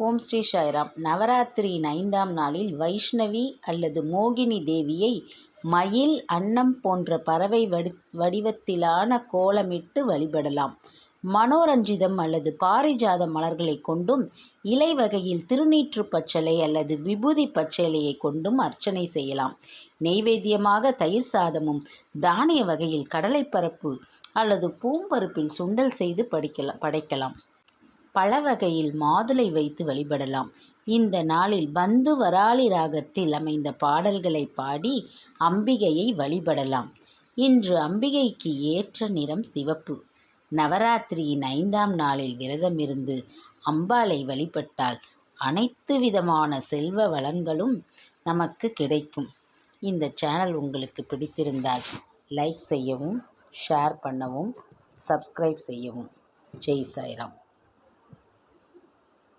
ஓம் ஸ்ரீ சாய்ராம். நவராத்திரியின் 5ஆம் நாளில் வைஷ்ணவி அல்லது மோகினி தேவியை மயில், அன்னம் போன்ற பறவை வடிவத்திலான கோலமிட்டு வழிபடலாம். மனோரஞ்சிதம் அல்லது பாரிஜாத மலர்களை கொண்டும், இலை வகையில் திருநீற்று பச்சளை அல்லது விபூதி பச்சளையை கொண்டும் அர்ச்சனை செய்யலாம். நெய்வேத்தியமாக தயிர் சாதமும், தானிய வகையில் கடலைப்பருப்பு அல்லது பூம்பருப்பில் சுண்டல் செய்து படைக்கலாம். பல வகையில் மாதுளை வைத்து வழிபடலாம். இந்த நாளில் பந்து வராளி ராகத்தில் அமைந்த பாடல்களை பாடி அம்பிகையை வழிபடலாம். இன்று அம்பிகைக்கு ஏற்ற நிறம் சிவப்பு. நவராத்திரியின் 5ஆம் நாளில் விரதமிருந்து அம்பாளை வழிபட்டால் அனைத்து விதமான செல்வ வளங்களும் நமக்கு கிடைக்கும். இந்த சேனல் உங்களுக்கு பிடித்திருந்தால் லைக் செய்யவும், ஷேர் பண்ணவும், சப்ஸ்கிரைப் செய்யவும். ஜெய் சாய்ராம்.